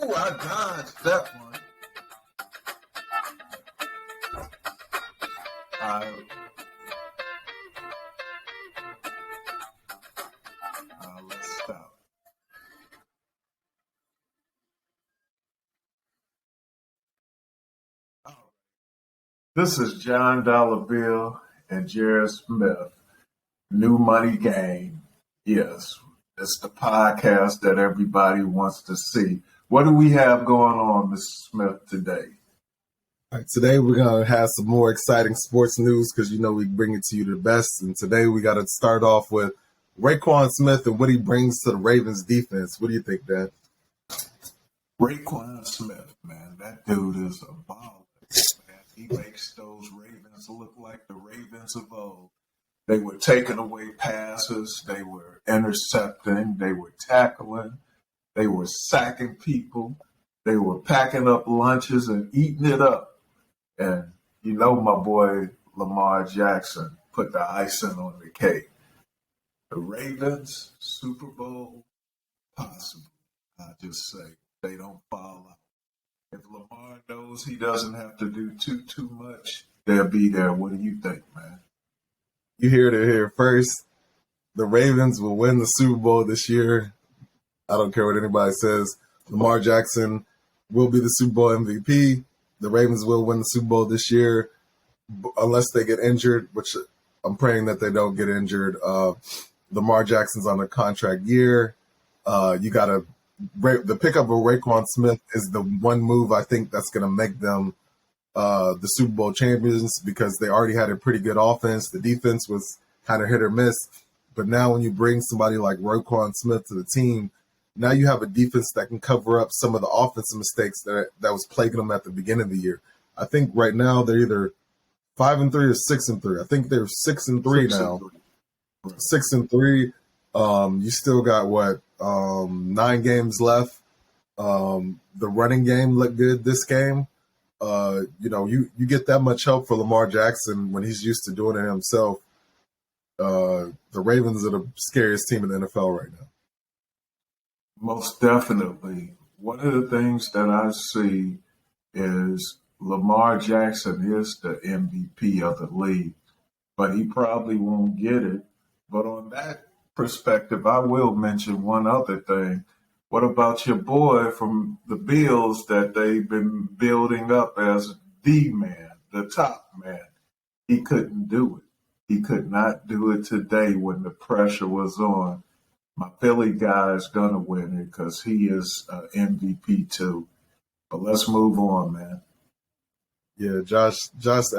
Ooh, I dodged that one. Let's stop. This is John Dollar Bill and Jared Smith. New Money Game. Yes, it's the podcast that everybody wants to see. What do we have going on, Mr. Smith, today? All right, today we're going to have some more exciting sports news because, we bring it to you the best. And today we got to start off with Roquan Smith and what he brings to the Ravens defense. What do you think, Dan? Roquan Smith, man, that dude is a baller. Man, he makes those Ravens look like the Ravens of old. They were taking away passes. They were intercepting. They were tackling. They were sacking people. They were packing up lunches and eating it up. And my boy Lamar Jackson put the icing on the cake. The Ravens, Super Bowl, possible. I just say they don't fall out. If Lamar knows he doesn't have to do too much, they'll be there. What do you think, man? You heard it here first. The Ravens will win the Super Bowl this year. I don't care what anybody says. Lamar Jackson will be the Super Bowl MVP. The Ravens will win the Super Bowl this year unless they get injured, which I'm praying that they don't get injured. Lamar Jackson's on a contract year. The pickup of Roquan Smith is the one move I think that's going to make them the Super Bowl champions because they already had a pretty good offense. The defense was kind of hit or miss. But now when you bring somebody like Roquan Smith to the team, now you have a defense that can cover up some of the offensive mistakes that was plaguing them at the beginning of the year. I think right now they're either 5-3 or 6-3. I think they're 6-3 now. 6-3. You still got 9 games left. The running game looked good this game. You get that much help for Lamar Jackson when he's used to doing it himself. The Ravens are the scariest team in the NFL right now. Most definitely. One of the things that I see is Lamar Jackson is the MVP of the league, but he probably won't get it. But on that perspective, I will mention one other thing. What about your boy from the Bills that they've been building up as the man, the top man? He couldn't do it. He could not do it today when the pressure was on. My Philly guy is going to win it because he is MVP too. But let's move on, man. Yeah, Josh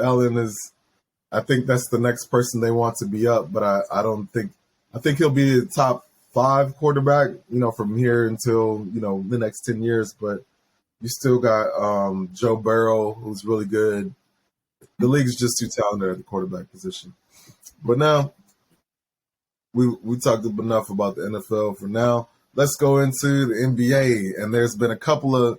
Allen is – I think that's the next person they want to be up, but I don't think – I think he'll be a top 5 quarterback, from here until, the next 10 years. But you still got Joe Burrow, who's really good. The league's just too talented at the quarterback position. But now – We talked enough about the NFL for now. Let's go into the NBA. And there's been a couple of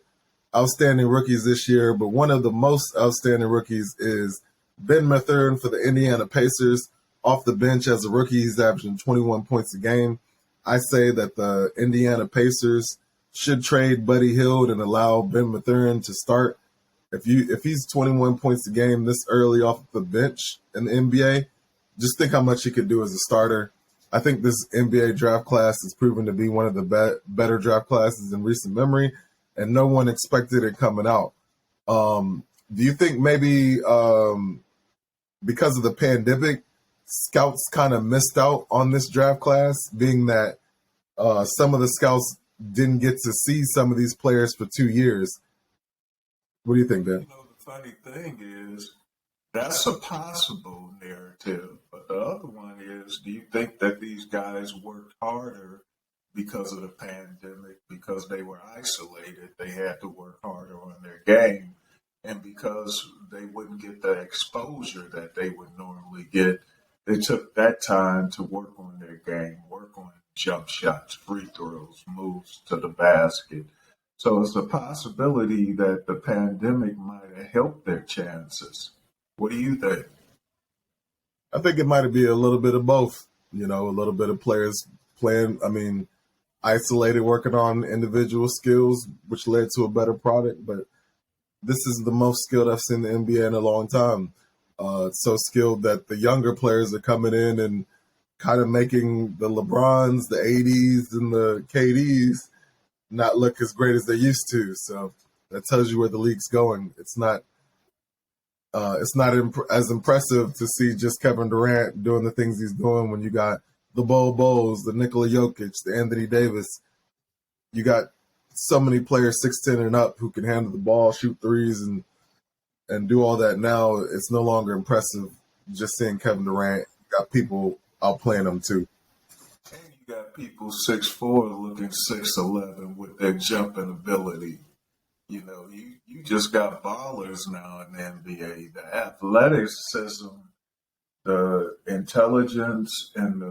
outstanding rookies this year, but one of the most outstanding rookies is Ben Mathurin for the Indiana Pacers. Off the bench as a rookie, he's averaging 21 points a game. I say that the Indiana Pacers should trade Buddy Hield and allow Ben Mathurin to start. If he's 21 points a game this early off the bench in the NBA, just think how much he could do as a starter. I think this NBA draft class has proven to be one of the better draft classes in recent memory, and no one expected it coming out. Do you think maybe because of the pandemic, scouts kind of missed out on this draft class, being that some of the scouts didn't get to see some of these players for 2 years? What do you think, Dan? The funny thing is, that's a possible narrative. But the other one is, do you think that these guys worked harder because of the pandemic, because they were isolated, they had to work harder on their game, and because they wouldn't get the exposure that they would normally get, they took that time to work on their game, work on jump shots, free throws, moves to the basket. So it's a possibility that the pandemic might have helped their chances. What do you think? I think it might be a little bit of both. A little bit of players playing. I mean, isolated, working on individual skills, which led to a better product. But this is the most skilled I've seen the NBA in a long time. It's so skilled that the younger players are coming in and kind of making the LeBrons, the ADs, and the KDs not look as great as they used to. So that tells you where the league's going. It's not as impressive to see just Kevin Durant doing the things he's doing when you got the Bos, the Nikola Jokic, the Anthony Davis. You got so many players 6'10" and up who can handle the ball, shoot threes, and do all that. Now it's no longer impressive just seeing Kevin Durant. You got people outplaying him too. And you got people 6'4" looking 6'11" with their jumping ability. You know, you just got ballers now in the NBA. The athleticism, the intelligence, and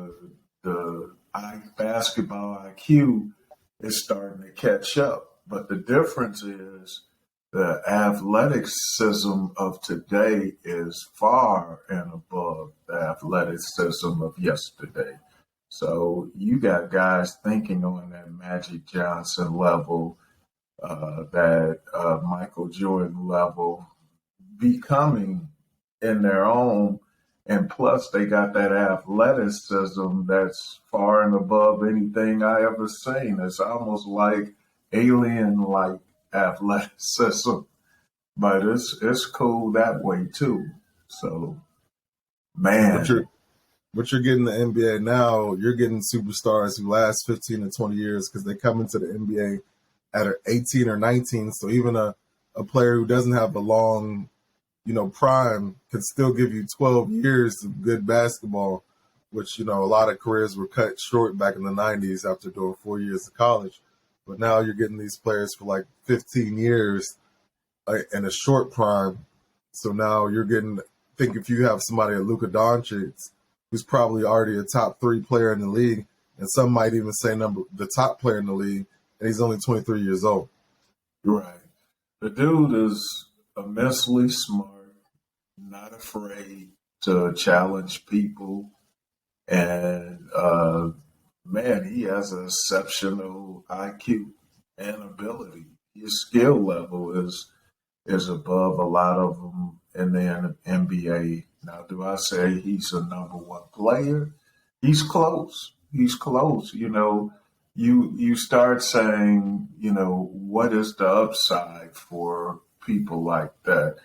the basketball IQ is starting to catch up. But the difference is the athleticism of today is far and above the athleticism of yesterday. So you got guys thinking on that Magic Johnson level, that Michael Jordan level, becoming in their own. And plus, they got that athleticism that's far and above anything I ever seen. It's almost like alien-like athleticism, but it's cool that way too. So, man, what you're getting in the NBA now, you're getting superstars who last 15 to 20 years because they come into the NBA at 18 or 19. So even a player who doesn't have a long, prime can still give you 12 years of good basketball, which, a lot of careers were cut short back in the 90s after doing 4 years of college. But now you're getting these players for like 15 years in a short prime. So now you're getting, think if you have somebody like Luka Doncic, who's probably already a top 3 player in the league, and some might even say the top player in the league, and he's only 23 years old. Right. The dude is immensely smart, not afraid to challenge people, and man, he has an exceptional IQ and ability. His skill level is above a lot of them in the NBA. Now, do I say he's a number one player? He's close. He's close. You start saying, what is the upside for people like that?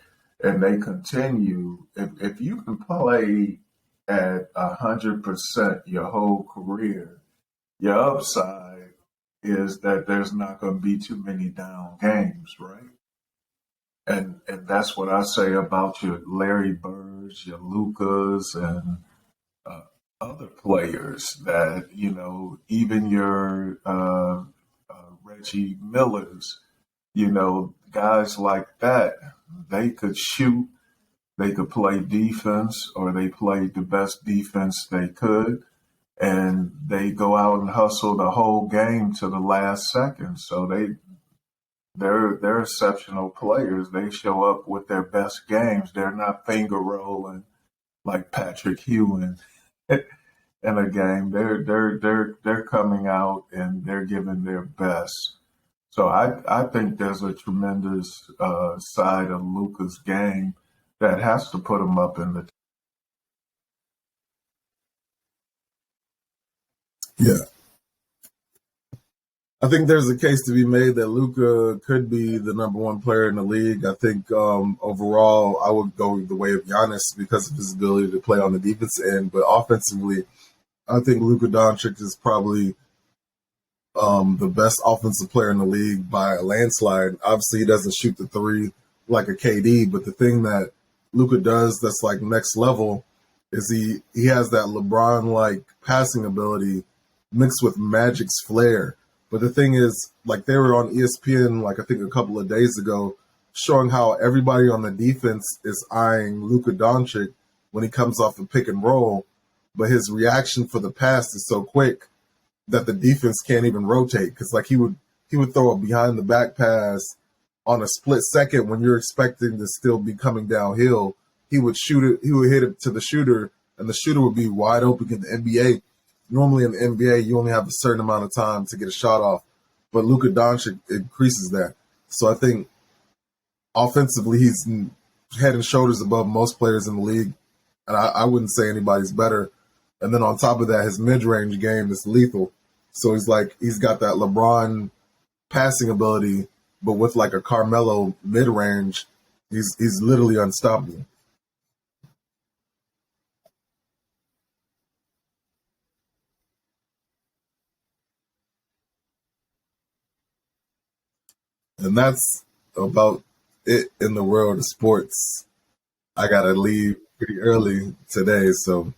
And they continue. If you can play at 100% your whole career, your upside is that there's not going to be too many down games, right? And that's what I say about your Larry Birds, your Lukas, and other players that, even your Reggie Millers, guys like that, they could shoot, they could play defense, or they played the best defense they could, and they go out and hustle the whole game to the last second. So they're exceptional players. They show up with their best games. They're not finger rolling like Patrick Ewing in a game. They're coming out and they're giving their best. So I think there's a tremendous side of Luka's game that has to put him up in the. Yeah. I think there's a case to be made that Luka could be the number one player in the league. I think overall I would go the way of Giannis because of his ability to play on the defense end. But offensively, I think Luka Doncic is probably the best offensive player in the league by a landslide. Obviously, he doesn't shoot the three like a KD, but the thing that Luka does that's like next level is he has that LeBron-like passing ability mixed with Magic's flair. But the thing is, like they were on ESPN, like I think a couple of days ago, showing how everybody on the defense is eyeing Luka Doncic when he comes off a pick and roll, but his reaction for the pass is so quick that the defense can't even rotate. Because like he would throw a behind the back pass on a split second when you're expecting to still be coming downhill. He would shoot it. He would hit it to the shooter, and the shooter would be wide open in the NBA. normally in the NBA, you only have a certain amount of time to get a shot off, but Luka Doncic increases that. So I think offensively, he's head and shoulders above most players in the league, and I wouldn't say anybody's better. And then on top of that, his mid-range game is lethal. So he's got that LeBron passing ability, but with like a Carmelo mid-range, he's literally unstoppable. And that's about it in the world of sports. I gotta leave pretty early today, so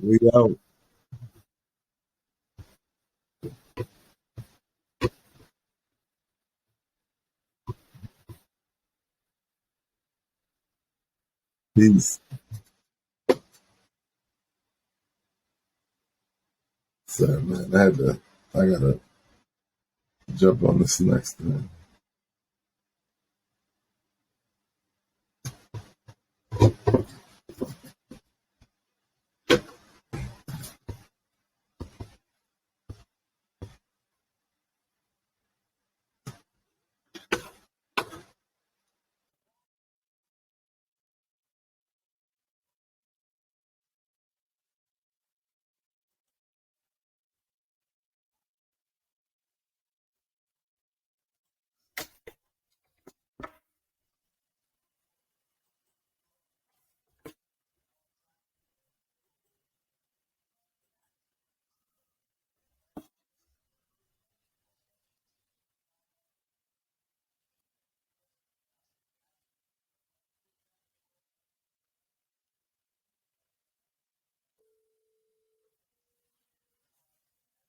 we out. Peace. Sorry, man. I gotta jump on this next thing.